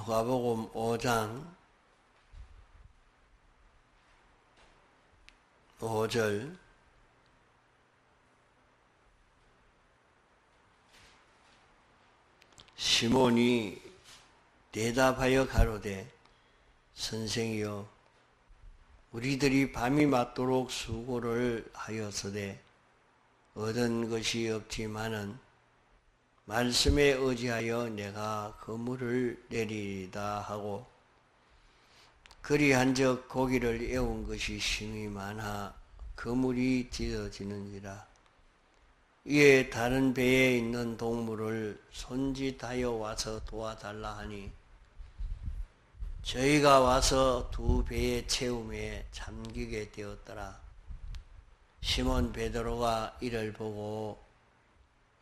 누가복음 5장 5절 시몬이 대답하여 가로되 선생이여 우리들이 밤이 맞도록 수고를 하였으되 얻은 것이 없지만은 말씀에 의지하여 내가 그물을 내리리다 하고 그리한즉 고기를 애운 것이 심히 많아 그물이 찢어지는지라. 이에 다른 배에 있는 동물을 손짓하여 와서 도와달라 하니 저희가 와서 두 배의 채움에 잠기게 되었더라. 시몬 베드로가 이를 보고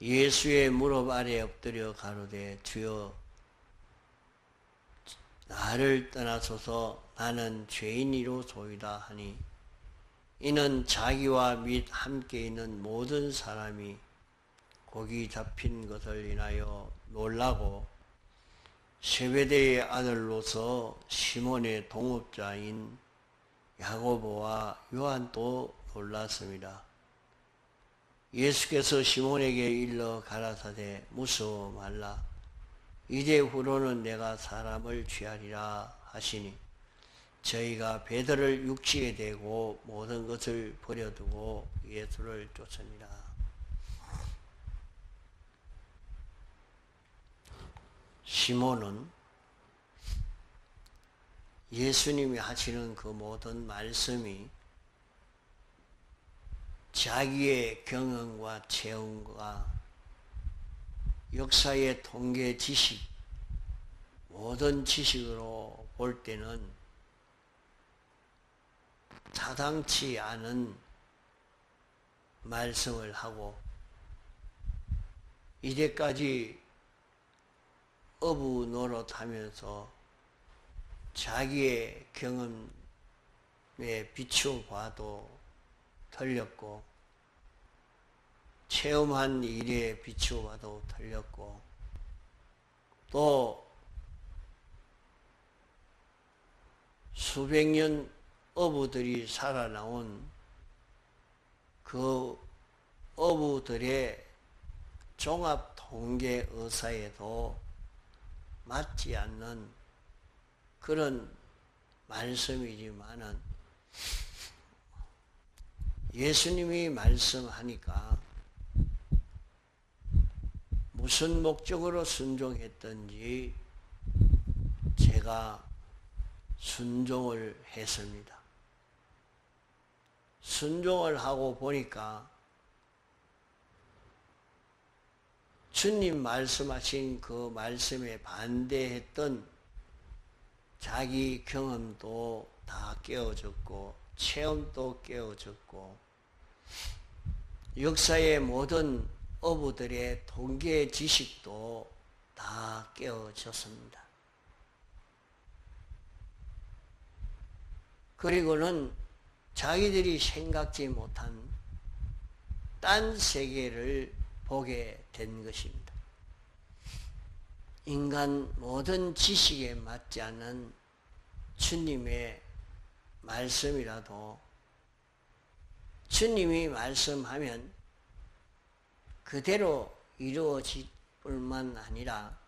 예수의 무릎 아래 엎드려 가로되 주여 나를 떠나소서 나는 죄인이로소이다 하니 이는 자기와 및 함께 있는 모든 사람이 고기 잡힌 것을 인하여 놀라고 세베대의 아들로서 시몬의 동업자인 야고보와 요한도 놀랐습니다. 예수께서 시몬에게 일러 가라사대 무서워 말라 이제 후로는 내가 사람을 취하리라 하시니 저희가 베드로를 육지에 대고 모든 것을 버려두고 예수를 쫓으니라. 시몬은 예수님이 하시는 그 모든 말씀이 자기의 경험과 체험과 역사의 통계 지식, 모든 지식으로 볼 때는 타당치 않은 말씀을 하고 이제까지 어부 노릇하면서 자기의 경험에 비추어봐도 틀렸고 체험한 일에 비추어봐도 틀렸고 또 수백 년 어부들이 살아나온 그 어부들의 종합 통계 의사에도 맞지 않는 그런 말씀이지만은 예수님이 말씀하니까 무슨 목적으로 순종했던지 제가 순종을 했습니다. 순종을 하고 보니까 주님 말씀하신 그 말씀에 반대했던 자기 경험도 다 깨어졌고 체험도 깨어졌고 역사의 모든 어부들의 통계 지식도 다 깨어졌습니다. 그리고는 자기들이 생각지 못한 딴 세계를 보게 된 것입니다. 인간 모든 지식에 맞지 않는 주님의 말씀이라도 주님이 말씀하면 그대로 이루어질 뿐만 아니라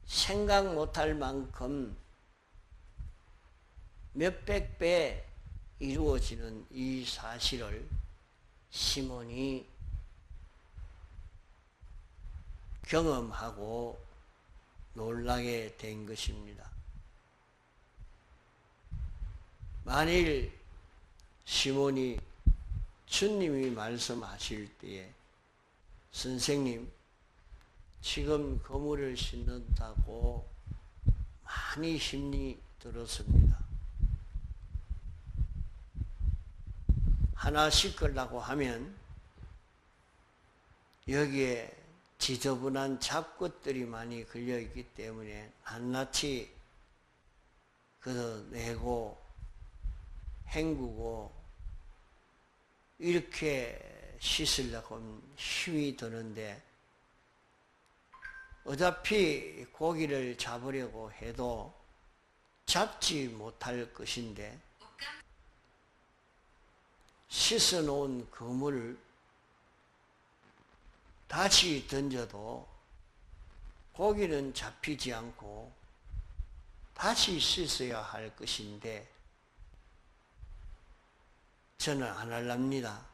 생각 못할 만큼 몇백 배 이루어지는 이 사실을 시몬이 경험하고 놀라게 된 것입니다. 만일 시몬이 주님이 말씀하실 때에 선생님 지금 그물을 싣는다고 많이 힘이 들었습니다. 하나 씻으려고 하면 여기에 지저분한 잡것들이 많이 걸려있기 때문에 낱낱이 걷어내고 헹구고 이렇게 씻으려고 하면 힘이 드는데 어차피 고기를 잡으려고 해도 잡지 못할 것인데 씻어놓은 그물을 다시 던져도 고기는 잡히지 않고 다시 씻어야 할 것인데 저는 안 할랍니다.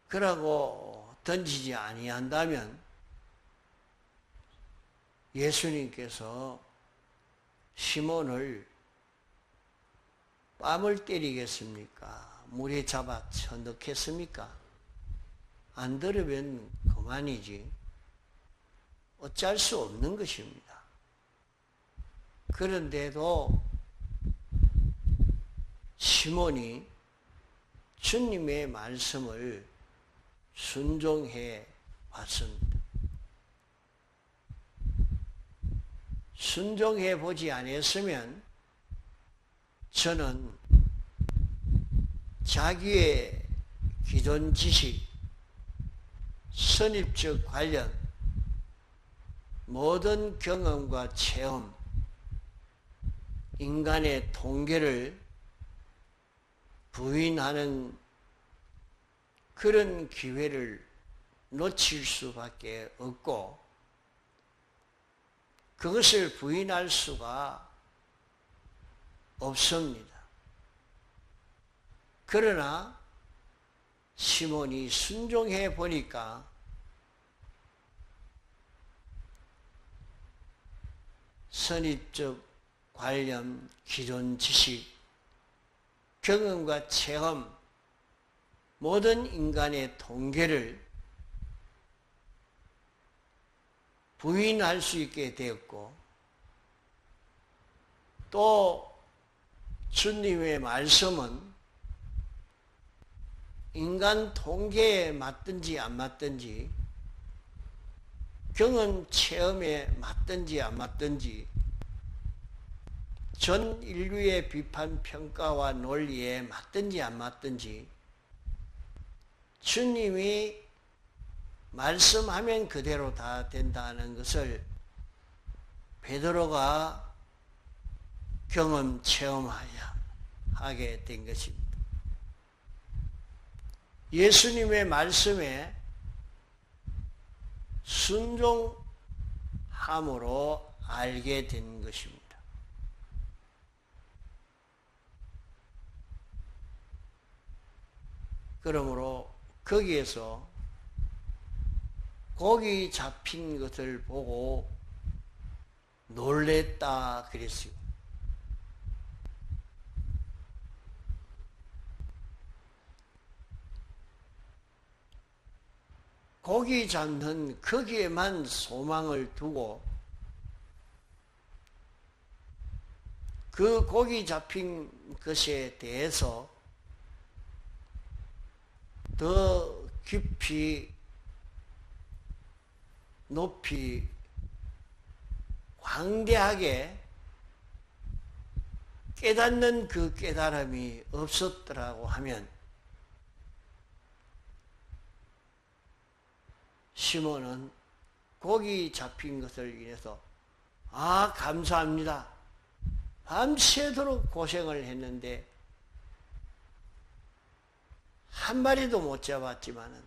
그러고 던지지 아니한다면 예수님께서 시몬을 뺨을 때리겠습니까? 물에 잡아 쳐넣겠습니까? 안 들으면 그만이지. 어쩔 수 없는 것입니다. 그런데도 시몬이 주님의 말씀을 순종해 왔습니다. 순종해 보지 않았으면 저는 자기의 기존 지식, 선입적 관련, 모든 경험과 체험, 인간의 통계를 부인하는 그런 기회를 놓칠 수밖에 없고 그것을 부인할 수가 없습니다. 그러나 시몬이 순종해 보니까 선입적 관련, 기존 지식, 경험과 체험, 모든 인간의 통계를 부인할 수 있게 되었고 또 주님의 말씀은 인간 통계에 맞든지 안 맞든지 경험 체험에 맞든지 안 맞든지 전 인류의 비판 평가와 논리에 맞든지 안 맞든지 주님이 말씀하면 그대로 다 된다는 것을 베드로가 경험 체험하게 된 것입니다. 예수님의 말씀에 순종함으로 알게 된 것입니다. 그러므로 거기에서 고기 잡힌 것을 보고 놀랬다 그랬어요. 고기 잡는 거기에만 소망을 두고 그 고기 잡힌 것에 대해서 더 깊이 높이 광대하게 깨닫는 그 깨달음이 없었더라고 하면 시몬은 고기 잡힌 것을 인해서 감사합니다. 밤새도록 고생을 했는데 한 마리도 못 잡았지만은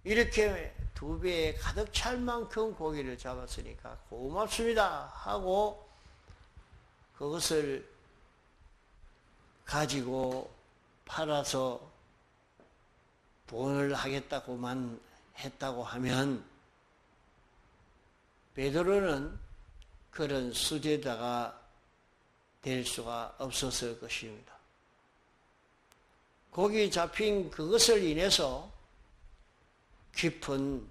이렇게 2배에 가득 찰 만큼 고기를 잡았으니까 고맙습니다 하고 그것을 가지고 팔아서 돈을 하겠다고만 했다고 하면 베드로는 그런 수제자가 될 수가 없었을 것입니다. 고기 잡힌 그것을 인해서 깊은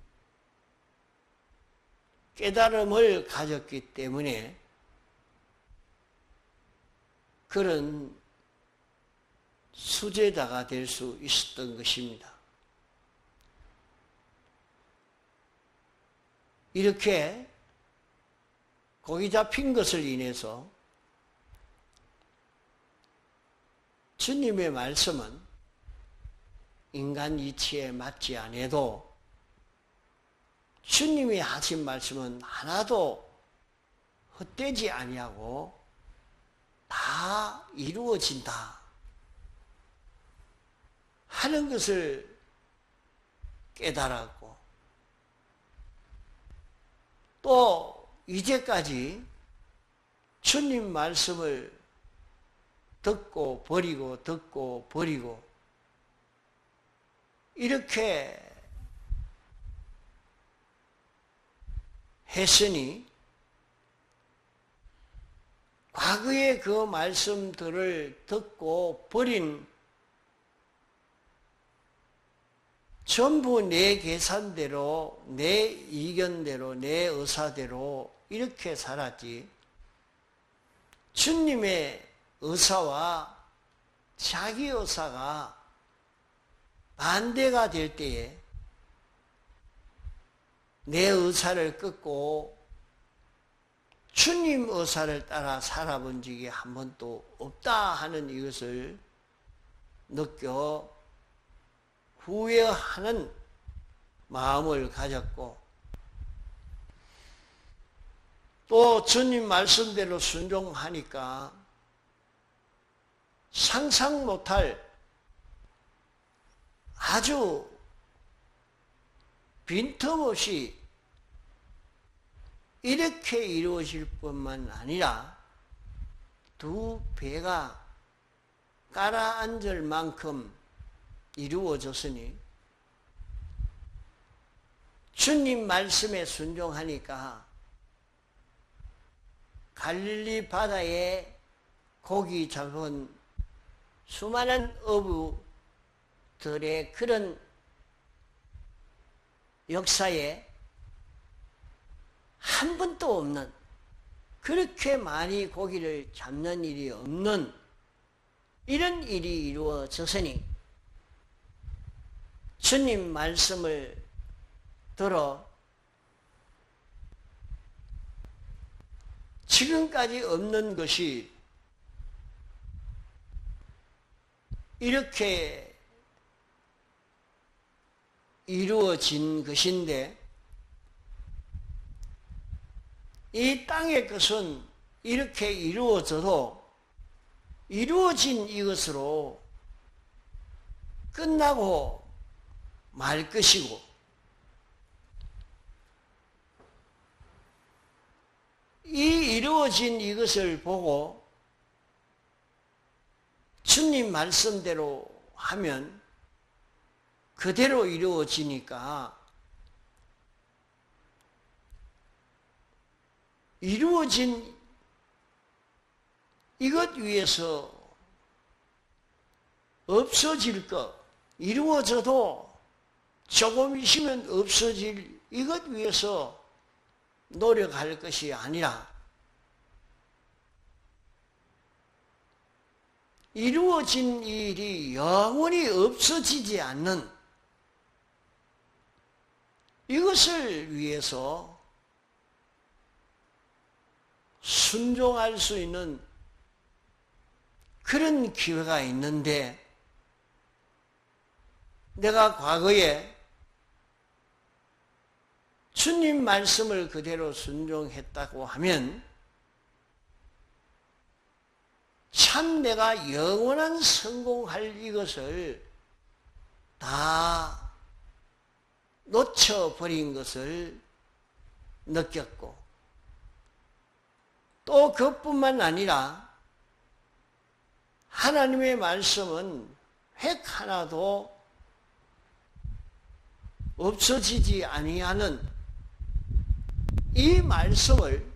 깨달음을 가졌기 때문에 그런 수제자가 될 수 있었던 것입니다. 이렇게 고기 잡힌 것을 인해서 주님의 말씀은 인간 이치에 맞지 않아도 주님이 하신 말씀은 하나도 헛되지 아니하고 다 이루어진다 하는 것을 깨달았고, 또 이제까지 주님 말씀을 듣고 버리고 이렇게 했으니 과거에 그 말씀들을 듣고 버린 전부 내 계산대로, 내 의견대로, 내 의사대로 이렇게 살았지, 주님의 의사와 자기 의사가 반대가 될 때에 내 의사를 끊고 주님 의사를 따라 살아본 적이 한 번도 없다 하는 이것을 느껴 후회하는 마음을 가졌고, 또 주님 말씀대로 순종하니까 상상 못할 아주 빈틈없이 이렇게 이루어질 뿐만 아니라 두 배가 가라앉을 만큼 이루어졌으니, 주님 말씀에 순종하니까 갈릴리 바다에 고기 잡은 수많은 어부들의 그런 역사에 한 번도 없는, 그렇게 많이 고기를 잡는 일이 없는 이런 일이 이루어졌으니 주님 말씀을 들어 지금까지 없는 것이 이렇게 이루어진 것인데, 이 땅의 것은 이렇게 이루어져도 이루어진 이것으로 끝나고 말 것이고, 이 이루어진 이것을 보고 주님 말씀대로 하면 그대로 이루어지니까 이루어진 이것 위에서 없어질 것, 이루어져도 조금 있으면 없어질 이것 위해서 노력할 것이 아니라 이루어진 일이 영원히 없어지지 않는 이것을 위해서 순종할 수 있는 그런 기회가 있는데, 내가 과거에 주님 말씀을 그대로 순종했다고 하면 참 내가 영원한 성공할 이것을 다 놓쳐버린 것을 느꼈고, 또 그뿐만 아니라 하나님의 말씀은 획 하나도 없어지지 아니하는 이 말씀을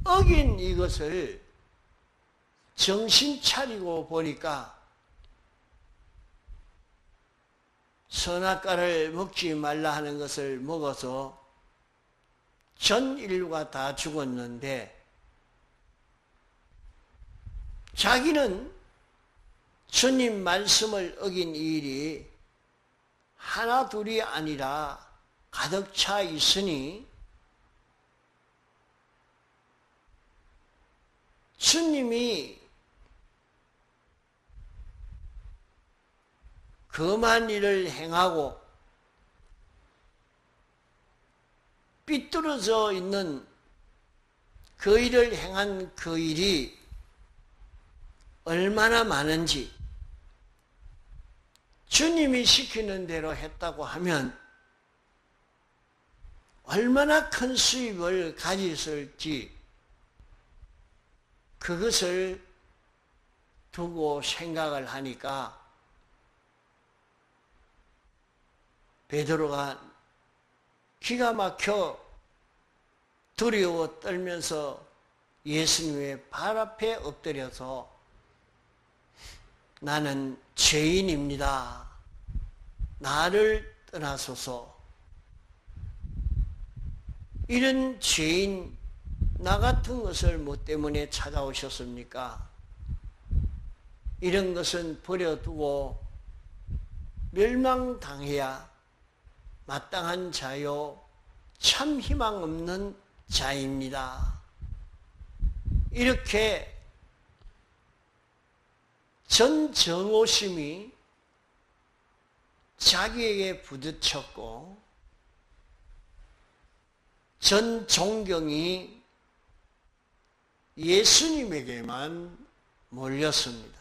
어긴 이것을 정신 차리고 보니까 선악과를 먹지 말라 하는 것을 먹어서 전 인류가 다 죽었는데, 자기는 주님 말씀을 어긴 일이 하나 둘이 아니라 가득 차 있으니 주님이 금한 일을 행하고 삐뚤어져 있는 그 일을 행한 그 일이 얼마나 많은지, 주님이 시키는 대로 했다고 하면 얼마나 큰 수입을 가졌을지 그것을 두고 생각을 하니까 베드로가 기가 막혀 두려워 떨면서 예수님의 발 앞에 엎드려서 나는 죄인입니다. 나를 떠나소서. 이런 죄인 나 같은 것을 뭐 때문에 찾아오셨습니까? 이런 것은 버려두고 멸망당해야 마땅한 자요 참 희망 없는 자입니다. 이렇게 전 정오심이 자기에게 부딪혔고 전 존경이 예수님에게만 몰렸습니다.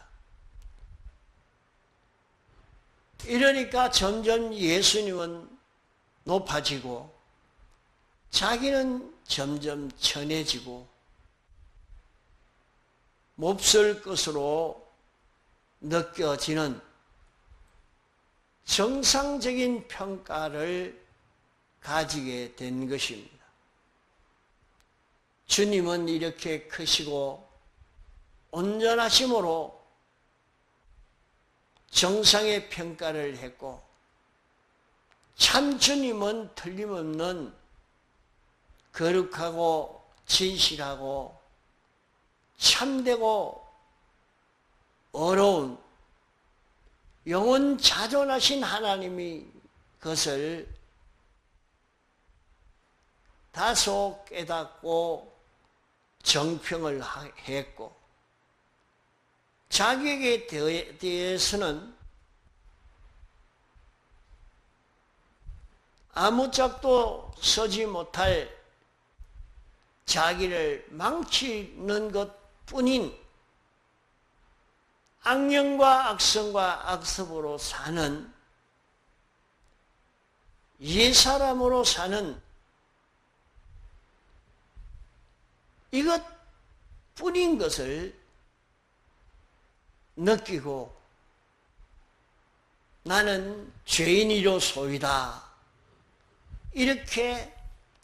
이러니까 점점 예수님은 높아지고 자기는 점점 천해지고 몹쓸 것으로 느껴지는 정상적인 평가를 가지게 된 것입니다. 주님은 이렇게 크시고 온전하심으로 정상의 평가를 했고 참 주님은 틀림없는 거룩하고 진실하고 참되고 어려운 영원 자존하신 하나님이 그것을 다소 깨닫고 정평을 했고 자기에게 대해서는 아무짝도 서지 못할 자기를 망치는 것뿐인 악령과 악성과 악습으로 사는 옛사람으로 사는 이것뿐인 것을 느끼고 나는 죄인이로소이다. 이렇게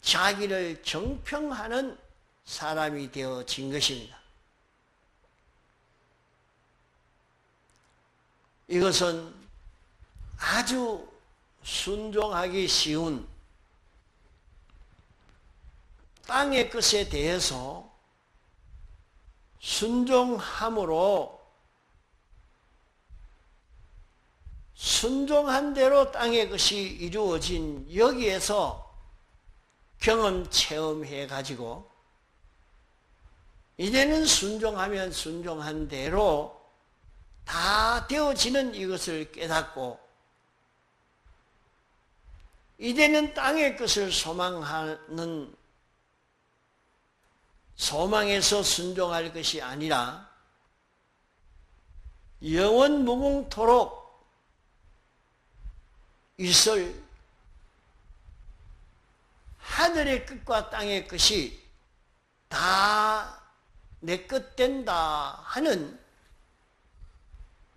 자기를 정평하는 사람이 되어진 것입니다. 이것은 아주 순종하기 쉬운 땅의 것에 대해서 순종함으로 순종한 대로 땅의 것이 이루어진 여기에서 경험 체험해 가지고 이제는 순종하면 순종한 대로 다 되어지는 이것을 깨닫고 이제는 땅의 것을 소망하는 소망에서 순종할 것이 아니라 영원 무궁토록 있을 하늘의 끝과 땅의 끝이 다 내 것 된다 하는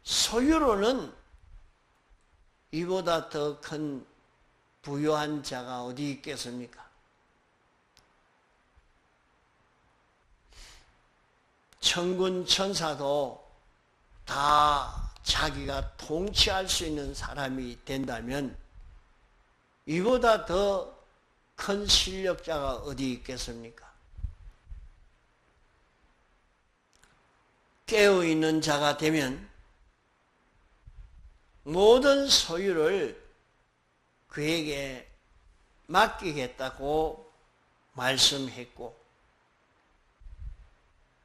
소유로는 이보다 더 큰 부유한 자가 어디 있겠습니까? 천군 천사도 다 자기가 통치할 수 있는 사람이 된다면 이보다 더 큰 실력자가 어디 있겠습니까? 깨어있는 자가 되면 모든 소유를 그에게 맡기겠다고 말씀했고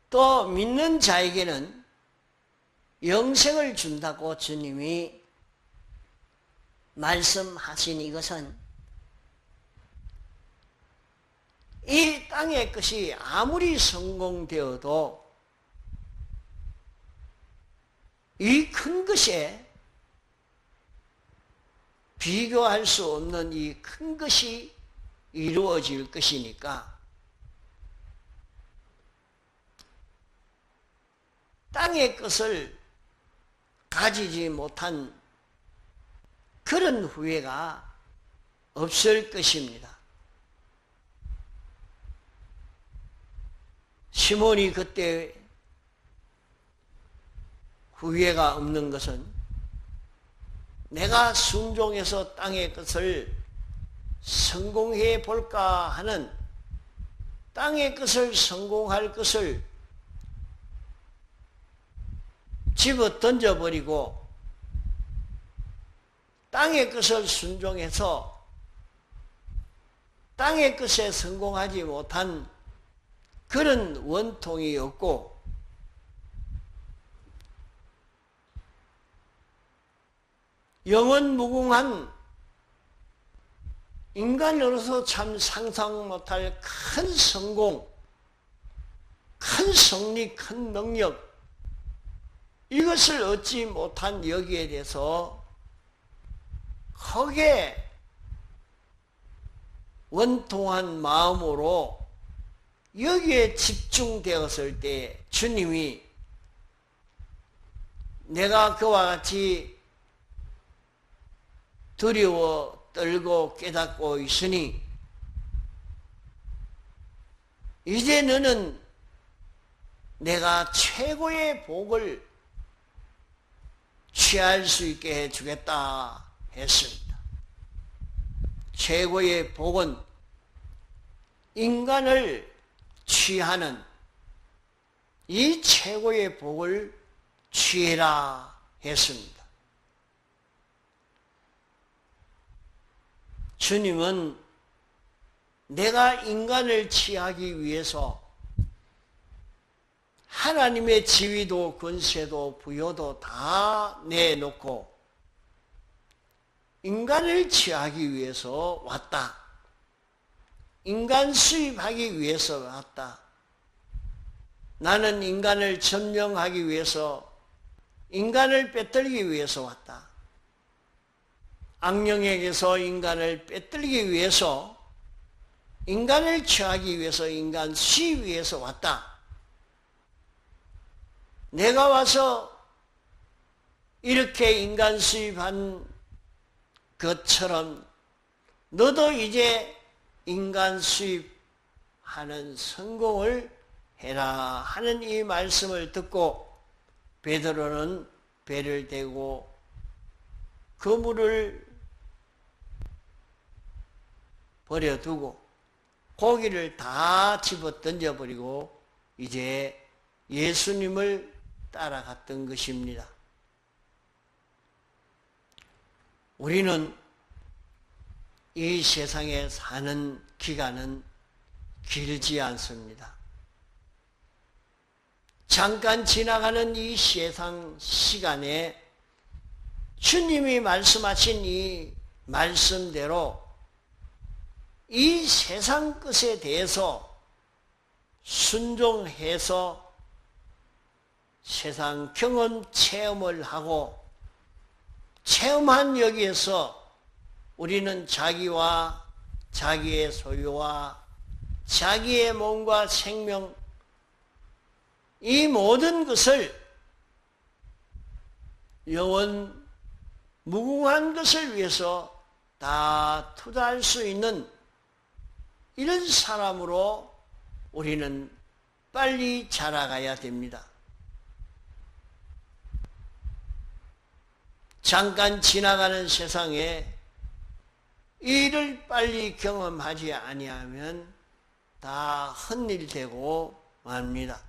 또 믿는 자에게는 영생을 준다고 주님이 말씀하신 이것은 이 땅의 것이 아무리 성공되어도 이 큰 것에 비교할 수 없는 이 큰 것이 이루어질 것이니까 땅의 것을 가지지 못한 그런 후회가 없을 것입니다. 시몬이 그때 후회가 없는 것은 내가 순종해서 땅의 것을 성공해 볼까 하는 땅의 것을 성공할 것을 집어 던져버리고 땅의 것을 순종해서 땅의 것에 성공하지 못한 그런 원통이 없고 영원 무궁한 인간으로서 참 상상 못할 큰 성공, 큰 승리, 큰 능력 이것을 얻지 못한 여기에 대해서 크게 원통한 마음으로 여기에 집중되었을 때 주님이 내가 그와 같이 두려워 떨고 깨닫고 있으니 이제 너는 내가 최고의 복을 취할 수 있게 해주겠다 했습니다. 최고의 복은 인간을 취하는 이 최고의 복을 취해라 했습니다. 주님은 내가 인간을 취하기 위해서 하나님의 지위도 권세도 부여도 다 내놓고 인간을 취하기 위해서 왔다. 인간 수입하기 위해서 왔다. 나는 인간을 점령하기 위해서 인간을 빼앗기 위해서 왔다. 악령에게서 인간을 빼앗기 위해서 인간을 취하기 위해서 인간 수입 위해서 왔다. 내가 와서 이렇게 인간 수입한 것처럼 너도 이제 인간 수입하는 성공을 해라 하는 이 말씀을 듣고 베드로는 배를 대고 그물을 버려두고 고기를 다 집어 던져버리고 이제 예수님을 따라갔던 것입니다. 우리는 이 세상에 사는 기간은 길지 않습니다. 잠깐 지나가는 이 세상 시간에 주님이 말씀하신 이 말씀대로 이 세상 것에 대해서 순종해서 세상 경험 체험을 하고 체험한 여기에서 우리는 자기와 자기의 소유와 자기의 몸과 생명 이 모든 것을 영원 무궁한 것을 위해서 다 투자할 수 있는 이런 사람으로 우리는 빨리 자라가야 됩니다. 잠깐 지나가는 세상에 이를 빨리 경험하지 아니하면 다 헛일되고 맙니다.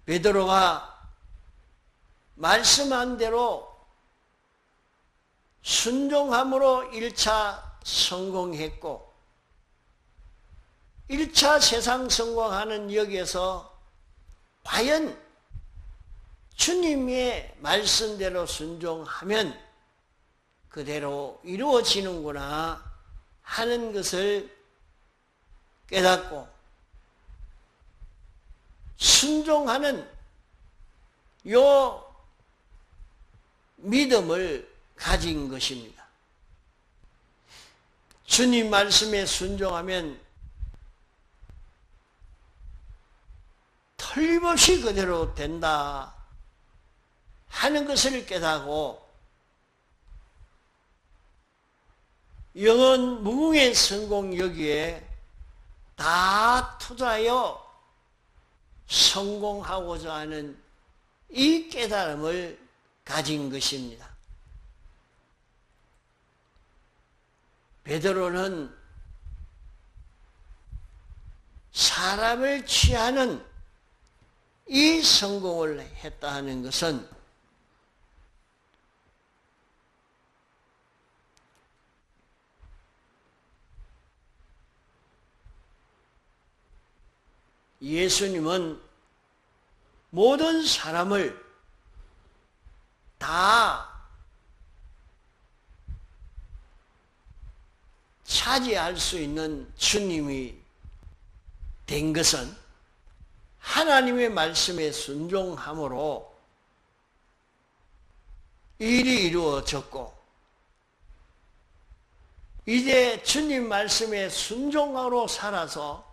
베드로가 말씀한 대로 순종함으로 1차 성공했고 1차 세상 성공하는 여기에서 과연 주님의 말씀대로 순종하면 그대로 이루어지는구나 하는 것을 깨닫고 순종하는 요 믿음을 가진 것입니다. 주님 말씀에 순종하면 틀림없이 그대로 된다 하는 것을 깨닫고 영원 무궁의 성공 여기에 다 투자하여 성공하고자 하는 이 깨달음을 가진 것입니다. 베드로는 사람을 취하는 이 성공을 했다 하는 것은 예수님은 모든 사람을 다 차지할 수 있는 주님이 된 것은 하나님의 말씀에 순종함으로 일이 이루어졌고, 이제 주님 말씀에 순종하로 살아서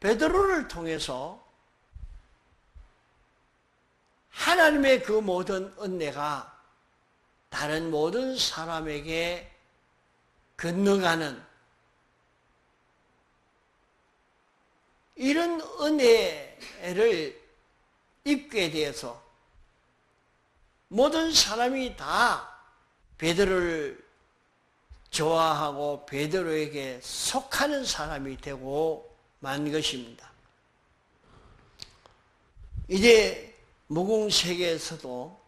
베드로를 통해서 하나님의 그 모든 은혜가 다른 모든 사람에게 건너가는 이런 은혜를 입게 되어서 모든 사람이 다 베드로를 좋아하고 베드로에게 속하는 사람이 되고 만 것입니다. 이제 무궁세계에서도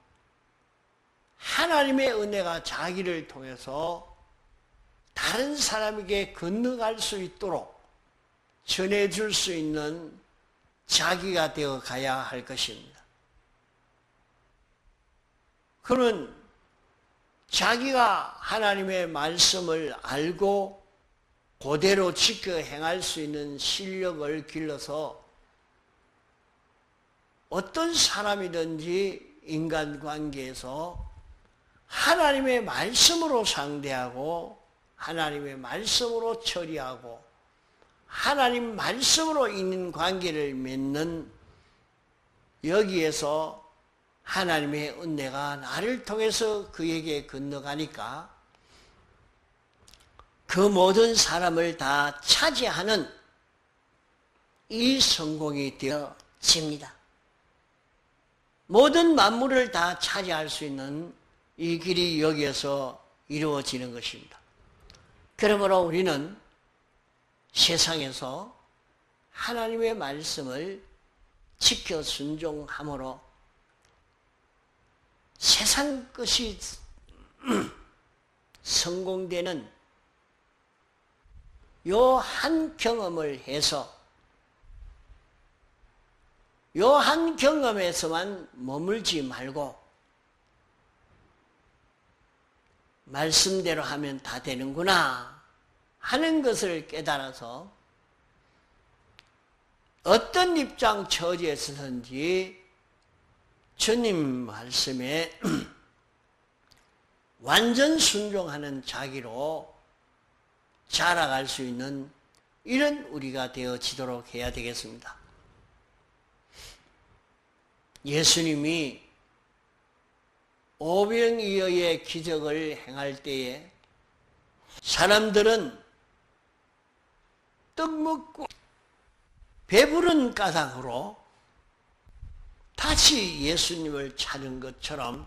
하나님의 은혜가 자기를 통해서 다른 사람에게 건너갈 수 있도록 전해줄 수 있는 자기가 되어 가야 할 것입니다. 그는 자기가 하나님의 말씀을 알고 그대로 지켜 행할 수 있는 실력을 길러서 어떤 사람이든지 인간관계에서 하나님의 말씀으로 상대하고 하나님의 말씀으로 처리하고 하나님 말씀으로 있는 관계를 맺는 여기에서 하나님의 은혜가 나를 통해서 그에게 건너가니까 그 모든 사람을 다 차지하는 이 성공이 되어집니다. 모든 만물을 다 차지할 수 있는 이 길이 여기에서 이루어지는 것입니다. 그러므로 우리는 세상에서 하나님의 말씀을 지켜 순종함으로 세상 것이 성공되는 요 한 경험을 해서 요 한 경험에서만 머물지 말고 말씀대로 하면 다 되는구나 하는 것을 깨달아서 어떤 입장 처지에서든지 주님 말씀에 완전 순종하는 자기로 자라갈 수 있는 이런 우리가 되어지도록 해야 되겠습니다. 예수님이 오병이어의 기적을 행할 때에 사람들은 떡 먹고 배부른 까닭으로 다시 예수님을 찾은 것처럼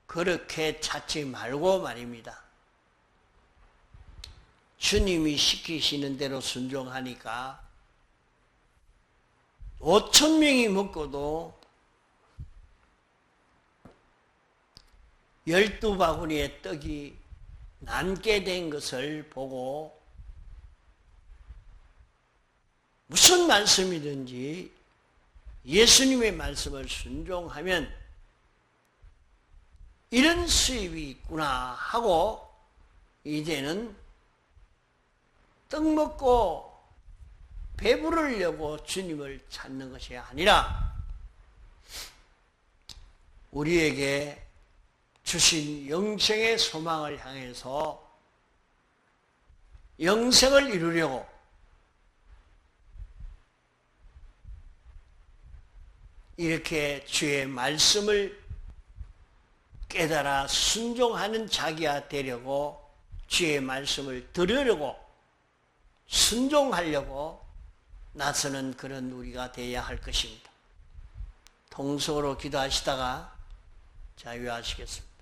그렇게 찾지 말고 말입니다. 주님이 시키시는 대로 순종하니까 5,000명이 먹고도 12바구니의 떡이 남게 된 것을 보고 무슨 말씀이든지 예수님의 말씀을 순종하면 이런 수입이 있구나 하고 이제는 떡 먹고 배부르려고 주님을 찾는 것이 아니라 우리에게 주신 영생의 소망을 향해서 영생을 이루려고 이렇게 주의 말씀을 깨달아 순종하는 자기가 되려고 주의 말씀을 들으려고 순종하려고 나서는 그런 우리가 되어야 할 것입니다. 통성으로 기도하시다가 자유하시겠습니다.